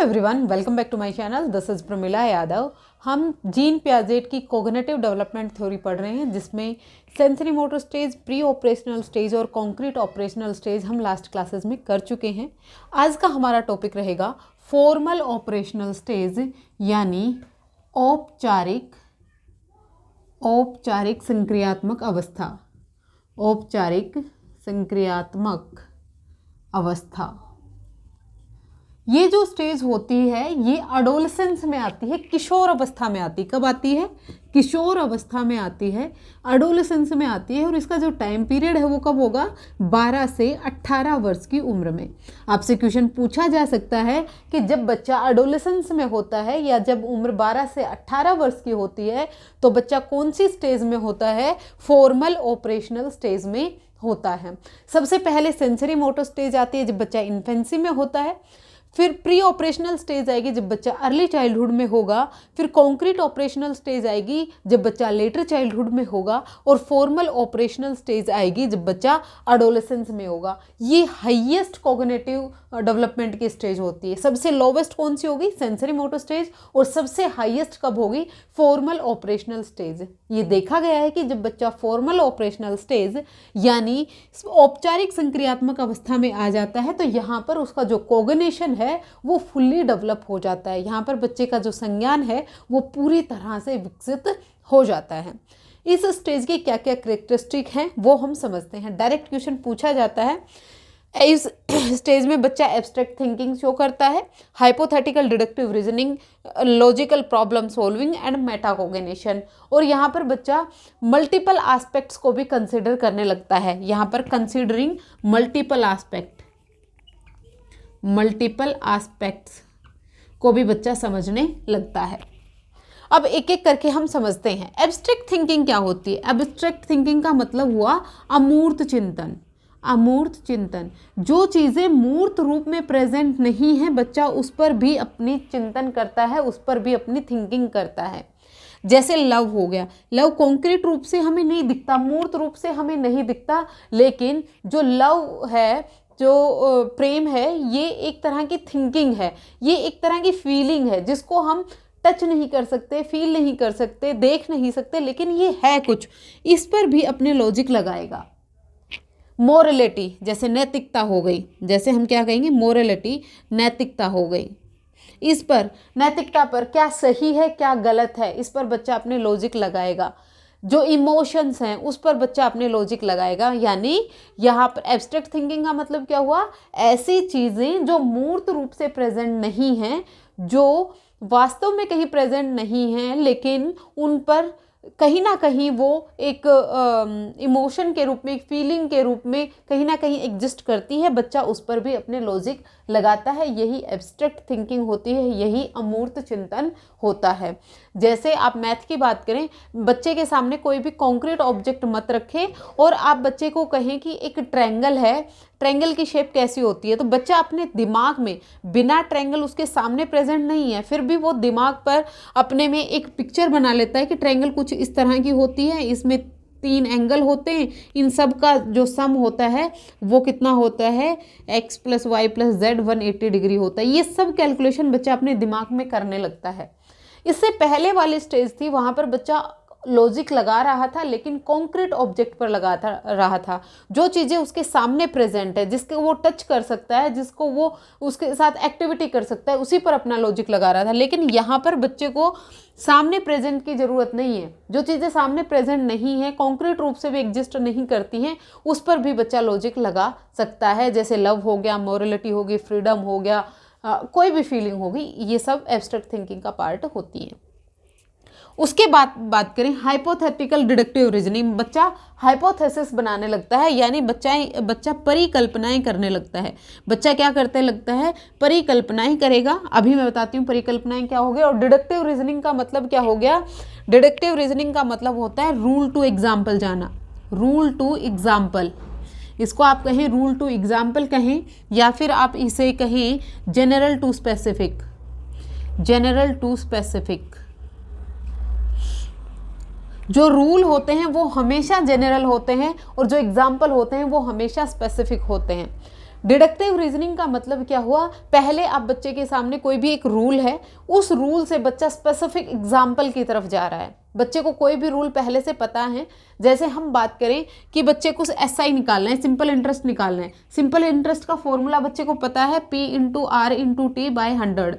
Everyone, welcome back to my channel. This is Pramila Yadav. हम Jean Piaget की cognitive development theory पढ़ रहे हैं, जिसमें sensory motor stage, pre operational stage और कॉन्क्रीट ऑपरेशनल स्टेज हम लास्ट क्लासेस में कर चुके हैं। आज का हमारा टॉपिक रहेगा फॉर्मल ऑपरेशनल स्टेज, यानी औपचारिक संक्रियात्मक अवस्था। औपचारिक संक्रियात्मक अवस्था ये जो स्टेज होती है ये अडोलसेंस में आती है, किशोर अवस्था में आती है। कब आती है? किशोर अवस्था में आती है, अडोलसेंस में आती है। और इसका जो टाइम पीरियड है वो कब होगा? 12 से 18 वर्ष की उम्र में। आपसे क्वेश्चन पूछा जा सकता है कि जब बच्चा अडोलसेंस में होता है या जब उम्र 12 से 18 वर्ष की होती है तो बच्चा कौन सी स्टेज में होता है? फॉर्मल ऑपरेशनल स्टेज में होता है। सबसे पहले सेंसरी मोटर स्टेज आती है जब बच्चा इन्फेंसी में होता है। फिर प्री ऑपरेशनल स्टेज आएगी जब बच्चा अर्ली चाइल्डहुड में होगा। फिर कॉन्क्रीट ऑपरेशनल स्टेज आएगी जब बच्चा लेटर चाइल्डहुड में होगा। और फॉर्मल ऑपरेशनल स्टेज आएगी जब बच्चा एडोलेसेंस में होगा। ये हाईएस्ट कॉग्निटिव डेवलपमेंट की स्टेज होती है। सबसे लोवेस्ट कौन सी होगी? Sensory motor stage. और सबसे हाईएस्ट कब होगी? Formal operational stage. ये देखा गया है कि जब बच्चा फॉर्मल ऑपरेशनल स्टेज यानी औपचारिक संक्रियात्मक अवस्था में आ जाता है तो यहाँ पर उसका जो कॉग्निशन है वो फुल्ली डेवलप हो जाता है। यहाँ पर बच्चे का जो संज्ञान है वो पूरी तरह से विकसित हो जाता है। इस स्टेज के क्या क्या कैरेक्टरिस्टिक हैं वो हम समझते हैं। डायरेक्ट क्वेश्चन पूछा जाता है। इस स्टेज में बच्चा एब्स्ट्रैक्ट थिंकिंग शो करता है, hypothetical deductive reasoning, logical problem solving and metacognition. और यहाँ पर बच्चा मल्टीपल एस्पेक्ट्स को भी कंसिडर करने लगता है। यहाँ पर कंसिडरिंग मल्टीपल एस्पेक्ट्स को भी बच्चा समझने लगता है। अब एक एक करके हम समझते हैं। एब्स्ट्रैक्ट थिंकिंग क्या होती है? एब्स्ट्रैक्ट थिंकिंग का मतलब हुआ अमूर्त चिंतन। अमूर्त चिंतन, जो चीज़ें मूर्त रूप में प्रेजेंट नहीं है बच्चा उस पर भी अपनी चिंतन करता है, उस पर भी अपनी थिंकिंग करता है। जैसे लव हो गया। लव कॉन्क्रीट रूप से हमें नहीं दिखता, मूर्त रूप से हमें नहीं दिखता, लेकिन जो लव है, जो प्रेम है, ये एक तरह की थिंकिंग है, ये एक तरह की फीलिंग है जिसको हम टच नहीं कर सकते, फील नहीं कर सकते, देख नहीं सकते, लेकिन ये है कुछ। इस पर भी अपने लॉजिक लगाएगा। मोरलिटी, जैसे नैतिकता हो गई, जैसे हम क्या कहेंगे? मोरलिटी, नैतिकता हो गई। इस पर, नैतिकता पर क्या सही है क्या गलत है, इस पर बच्चा अपने लॉजिक लगाएगा। जो इमोशंस हैं उस पर बच्चा अपने लॉजिक लगाएगा। यानी यहाँ पर एब्स्ट्रैक्ट थिंकिंग का मतलब क्या हुआ? ऐसी चीज़ें जो मूर्त रूप से प्रेजेंट नहीं हैं, जो वास्तव में कहीं प्रेजेंट नहीं हैं, लेकिन उन पर कहीं ना कहीं वो एक इमोशन के रूप में, एक फीलिंग के रूप में कहीं ना कहीं एग्जिस्ट करती है। बच्चा उस पर भी अपने लॉजिक लगाता है। यही एब्स्ट्रैक्ट थिंकिंग होती है, यही अमूर्त चिंतन होता है। जैसे आप मैथ की बात करें, बच्चे के सामने कोई भी कॉन्क्रीट ऑब्जेक्ट मत रखें और आप बच्चे को कहें कि एक ट्रायंगल है, ट्रायंगल की शेप कैसी होती है, तो बच्चा अपने दिमाग में, बिना ट्रायंगल उसके सामने प्रेजेंट नहीं है, फिर भी वो दिमाग पर अपने में एक पिक्चर बना लेता है कि ट्रायंगल कुछ इस तरह की होती है, इसमें 3 एंगल होते हैं, इन सब का जो सम होता है वो कितना होता है? x + y + z 180 डिग्री होता है। ये सब कैलकुलेशन बच्चा अपने दिमाग में करने लगता है। इससे पहले वाली स्टेज थी, वहाँ पर बच्चा लॉजिक लगा रहा था लेकिन कॉन्क्रीट ऑब्जेक्ट पर रहा था। जो चीज़ें उसके सामने प्रेजेंट है, जिसको वो टच कर सकता है, जिसको वो उसके साथ एक्टिविटी कर सकता है, उसी पर अपना लॉजिक लगा रहा था। लेकिन यहाँ पर बच्चे को सामने प्रेजेंट की ज़रूरत नहीं है। जो चीज़ें सामने प्रेजेंट नहीं है, कॉन्क्रीट रूप से भी एग्जिस्ट नहीं करती हैं, उस पर भी बच्चा लॉजिक लगा सकता है। जैसे लव हो गया, मोरलिटी होगी, फ्रीडम हो गया, कोई भी फीलिंग होगी, ये सब एब्स्ट्रैक्ट थिंकिंग का पार्ट होती है। उसके बाद बात करें हाइपोथेटिकल डिडक्टिव रीजनिंग। बच्चा हाइपोथेसिस बनाने लगता है, यानी बच्चा परिकल्पनाएं करने लगता है। बच्चा क्या करते लगता है? परिकल्पनाएं करेगा। अभी मैं बताती हूँ परिकल्पनाएं क्या हो गया। और डिडक्टिव रीजनिंग का मतलब क्या हो गया? डिडक्टिव रीजनिंग का मतलब होता है रूल टू एग्जाम्पल जाना। रूल टू एग्जाम्पल, इसको आप कहें रूल टू एग्जाम्पल कहें, या फिर आप इसे कहें general to specific. General to specific, जो रूल होते हैं वो हमेशा जनरल होते हैं और जो एग्जाम्पल होते हैं वो हमेशा स्पेसिफिक होते हैं। डिडक्टिव रीजनिंग का मतलब क्या हुआ, पहले आप बच्चे के सामने कोई भी एक रूल है, उस रूल से बच्चा स्पेसिफिक एग्जाम्पल की तरफ जा रहा है। बच्चे को कोई भी रूल पहले से पता है। जैसे हम बात करें कि बच्चे को SI निकालना है, सिंपल इंटरेस्ट निकालना है, सिंपल इंटरेस्ट का फॉर्मूला बच्चे को पता है P/R/T/100।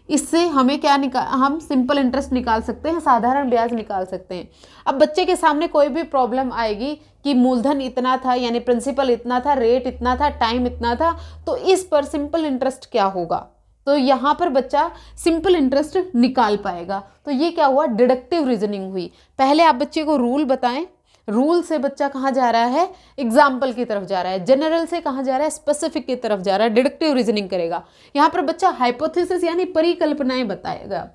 इससे हमें क्या हम सिंपल इंटरेस्ट निकाल सकते हैं, साधारण ब्याज निकाल सकते हैं। अब बच्चे के सामने कोई भी प्रॉब्लम आएगी कि मूलधन इतना था, यानी प्रिंसिपल इतना था, रेट इतना था, टाइम इतना था, तो इस पर सिंपल इंटरेस्ट क्या होगा, तो यहाँ पर बच्चा सिंपल इंटरेस्ट निकाल पाएगा। तो ये क्या हुआ, डिडक्टिव रीजनिंग हुई। पहले आप बच्चे को रूल बताएं, रूल से बच्चा कहाँ जा रहा है, एग्जाम्पल की तरफ जा रहा है, जनरल से कहाँ जा रहा है, स्पेसिफिक की तरफ जा रहा है, डिडक्टिव रीजनिंग करेगा। यहाँ पर बच्चा हाइपोथेसिस यानी परिकल्पनाएं बताएगा।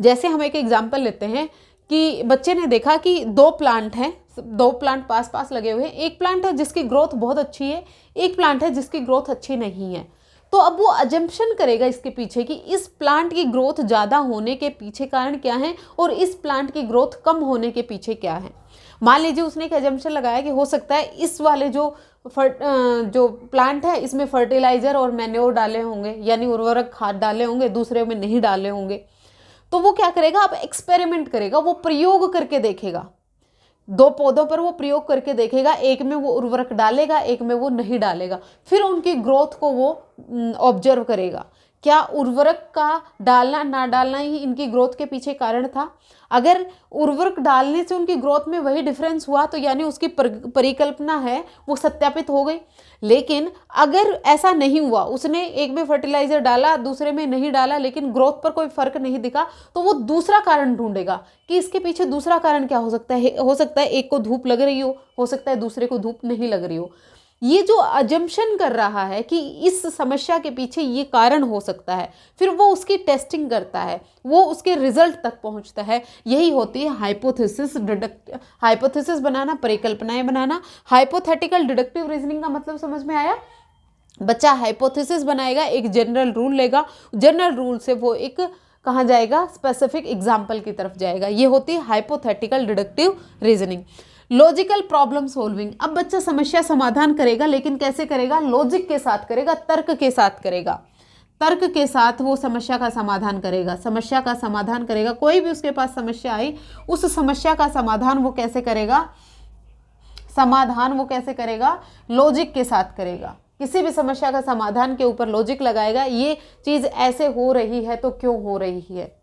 जैसे हम एक एग्जाम्पल लेते हैं कि बच्चे ने देखा कि 2 प्लांट हैं, 2 प्लांट पास पास लगे हुए हैं, एक प्लांट है जिसकी ग्रोथ बहुत अच्छी है, एक प्लांट है जिसकी ग्रोथ अच्छी नहीं है। तो अब वो अजम्पशन करेगा इसके पीछे कि इस प्लांट की ग्रोथ ज़्यादा होने के पीछे कारण क्या है और इस प्लांट की ग्रोथ कम होने के पीछे क्या है। मान लीजिए उसने एक अजम्पशन लगाया कि हो सकता है इस वाले जो प्लांट है इसमें फर्टिलाइजर और मैन्योर डाले होंगे, यानी उर्वरक खाद डाले होंगे, दूसरे में नहीं डाले होंगे। तो वो क्या करेगा, अब एक्सपेरिमेंट करेगा, वो प्रयोग करके देखेगा, 2 पौधों पर वो प्रयोग करके देखेगा, एक में वो उर्वरक डालेगा, एक में वो नहीं डालेगा, फिर उनकी ग्रोथ को वो ऑब्जर्व करेगा। क्या उर्वरक का डालना ना डालना ही इनकी ग्रोथ के पीछे कारण था? अगर उर्वरक डालने से उनकी ग्रोथ में वही डिफरेंस हुआ तो यानी उसकी परिकल्पना है वो सत्यापित हो गई। लेकिन अगर ऐसा नहीं हुआ, उसने एक में फर्टिलाइजर डाला, दूसरे में नहीं डाला, लेकिन ग्रोथ पर कोई फर्क नहीं दिखा, तो वो दूसरा कारण ढूंढेगा कि इसके पीछे दूसरा कारण क्या हो सकता है। हो सकता है एक को धूप लग रही हो सकता है दूसरे को धूप नहीं लग रही हो। ये जो अजम्पशन कर रहा है कि इस समस्या के पीछे ये कारण हो सकता है, फिर वो उसकी टेस्टिंग करता है, वो उसके रिजल्ट तक पहुंचता है। यही होती है हाइपोथेसिस, हाइपोथेसिस बनाना, परिकल्पनाएं बनाना। हाइपोथेटिकल डिडक्टिव रीजनिंग का मतलब समझ में आया। बच्चा हाइपोथेसिस बनाएगा, एक जनरल रूल लेगा, जनरल रूल से वो एक कहाँ जाएगा, स्पेसिफिक एग्जाम्पल की तरफ जाएगा। ये होती है hypothetical deductive reasoning. Logical problem solving, अब बच्चा समस्या समाधान करेगा, लेकिन कैसे करेगा, लॉजिक के साथ करेगा, तर्क के साथ करेगा, तर्क के साथ वो समस्या का समाधान करेगा, समस्या का समाधान करेगा। कोई भी उसके पास समस्या आई, उस समस्या का समाधान वो कैसे करेगा, समाधान वो कैसे करेगा, लॉजिक के साथ करेगा। किसी भी समस्या का समाधान के ऊपर लॉजिक लगाएगा, ये चीज़ ऐसे हो रही है तो क्यों हो रही है,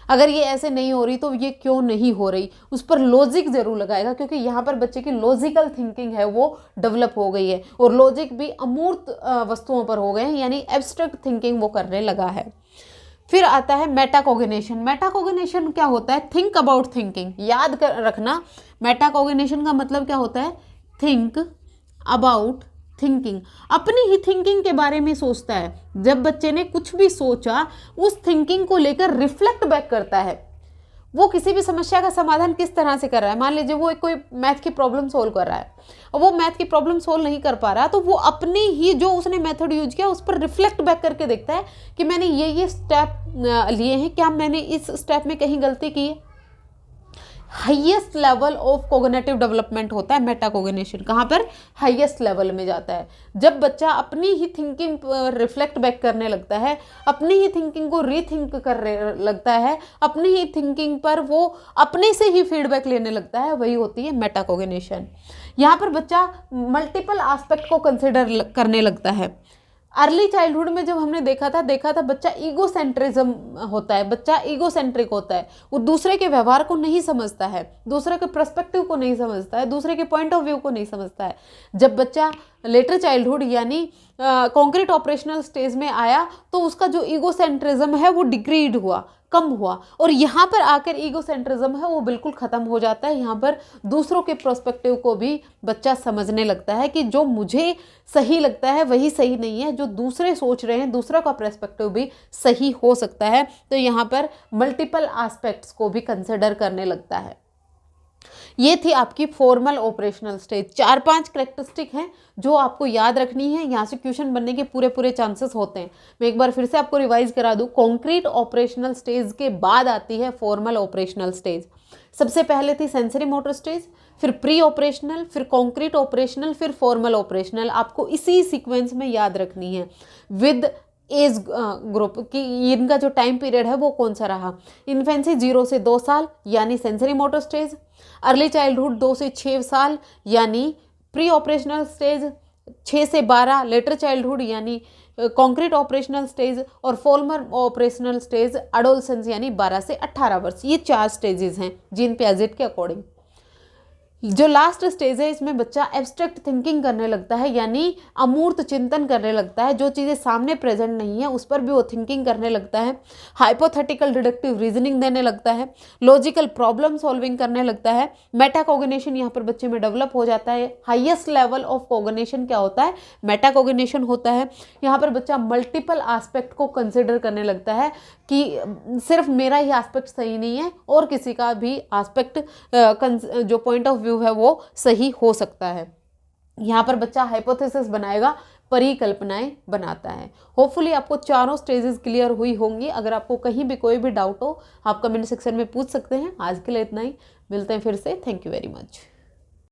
अगर ये ऐसे नहीं हो रही तो ये क्यों नहीं हो रही, उस पर लॉजिक जरूर लगाएगा, क्योंकि यहाँ पर बच्चे की लॉजिकल थिंकिंग है वो डेवलप हो गई है, और लॉजिक भी अमूर्त वस्तुओं पर हो गए हैं, यानी एब्स्ट्रैक्ट थिंकिंग वो करने लगा है। फिर आता है मेटाकोग्निशन। मेटाकोग्निशन क्या होता है, थिंक अबाउट थिंकिंग। याद कर रखना, मेटाकोग्निशन का मतलब क्या होता है, थिंक अबाउट थिंकिंग, अपनी ही थिंकिंग के बारे में सोचता है। जब बच्चे ने कुछ भी सोचा, उस थिंकिंग को लेकर रिफ्लेक्ट बैक करता है। वो किसी भी समस्या का समाधान किस तरह से कर रहा है, मान लीजिए वो कोई मैथ की प्रॉब्लम सोल्व कर रहा है और वो मैथ की प्रॉब्लम सोल्व नहीं कर पा रहा, तो वो अपने ही जो उसने मेथड यूज किया उस पर रिफ्लेक्ट बैक करके देखता है कि मैंने ये स्टेप लिए हैं, क्या मैंने इस स्टेप में कहीं गलती की है। Highest level of cognitive development होता है मेटाकोग्निशन। कहाँ पर, हाईएस्ट लेवल में जाता है जब बच्चा अपनी ही थिंकिंग पर रिफ्लेक्ट बैक करने लगता है, अपनी ही थिंकिंग को रीथिंक करने लगता है, अपनी ही थिंकिंग पर वो अपने से ही फीडबैक लेने लगता है, वही होती है मेटाकोग्निशन। यहाँ पर बच्चा मल्टीपल एस्पेक्ट को कंसिडर करने लगता है। अर्ली चाइल्डहुड में जब हमने देखा था बच्चा ईगोसेंट्रिज्म होता है, बच्चा ईगोसेंट्रिक होता है, वो दूसरे के व्यवहार को नहीं समझता है, दूसरे के पर्सपेक्टिव को नहीं समझता है, दूसरे के पॉइंट ऑफ व्यू को नहीं समझता है। जब बच्चा लेटर चाइल्डहुड यानी कॉन्क्रीट ऑपरेशनल स्टेज में आया तो उसका जो ईगोसेंट्रिज्म है वो डिक्रीड हुआ, कम हुआ, और यहाँ पर आकर ईगोसेंट्रिज्म है वो बिल्कुल ख़त्म हो जाता है। यहाँ पर दूसरों के पर्सपेक्टिव को भी बच्चा समझने लगता है कि जो मुझे सही लगता है वही सही नहीं है, जो दूसरे सोच रहे हैं दूसरा का पर्सपेक्टिव भी सही हो सकता है। तो यहाँ पर मल्टीपल एस्पेक्ट्स को भी कंसिडर करने लगता है। ये थी आपकी फॉर्मल ऑपरेशनल स्टेज। 4-5 करेक्टरिस्टिक हैं जो आपको याद रखनी है, यहाँ से क्वेश्चन बनने के पूरे चांसेस होते हैं। मैं एक बार फिर से आपको रिवाइज करा दूँ, कॉन्क्रीट ऑपरेशनल स्टेज के बाद आती है फॉर्मल ऑपरेशनल स्टेज। सबसे पहले थी सेंसरी मोटर स्टेज, फिर प्री ऑपरेशनल, फिर कॉन्क्रीट ऑपरेशनल, फिर फॉर्मल ऑपरेशनल। आपको इसी सीक्वेंस में याद रखनी है विद एज ग्रुप कि इनका जो टाइम पीरियड है वो कौन सा रहा। इन्फेंसी 0 से 2 साल यानी sensory motor stage, early childhood 2 से 6 साल यानी प्री ऑपरेशनल स्टेज, 6 से 12 लेटर चाइल्डहुड यानी कॉन्क्रीट ऑपरेशनल स्टेज, और फॉर्मल ऑपरेशनल स्टेज एडोलसेंस यानी 12 से 18 वर्ष। ये 4 स्टेजेस हैं जीन पियाजेट के अकॉर्डिंग। जो लास्ट स्टेज है इसमें बच्चा एब्स्ट्रैक्ट थिंकिंग करने लगता है, यानी अमूर्त चिंतन करने लगता है। जो चीज़ें सामने प्रेजेंट नहीं है उस पर भी वो थिंकिंग करने लगता है। हाइपोथेटिकल डिडक्टिव रीजनिंग देने लगता है, लॉजिकल प्रॉब्लम सॉल्विंग करने लगता है। मेटाकॉग्निशन यहाँ पर बच्चे में डेवलप हो जाता है। हाईएस्ट लेवल ऑफ कॉग्निशन क्या होता है? मेटाकॉग्निशन होता है। यहाँ पर बच्चा मल्टीपल एस्पेक्ट को कंसिडर करने लगता है कि सिर्फ मेरा ही एस्पेक्ट सही नहीं है और किसी का भी एस्पेक्ट जो पॉइंट ऑफ व्यू है वो सही हो सकता है। यहाँ पर बच्चा हाइपोथेसिस बनाएगा, परिकल्पनाएं बनाता है। होपफुली आपको चारों स्टेजेस क्लियर हुई होंगी। अगर आपको कहीं भी कोई भी डाउट हो आप कमेंट सेक्शन में पूछ सकते हैं। आज के लिए इतना ही, मिलते हैं फिर से। Thank you very much.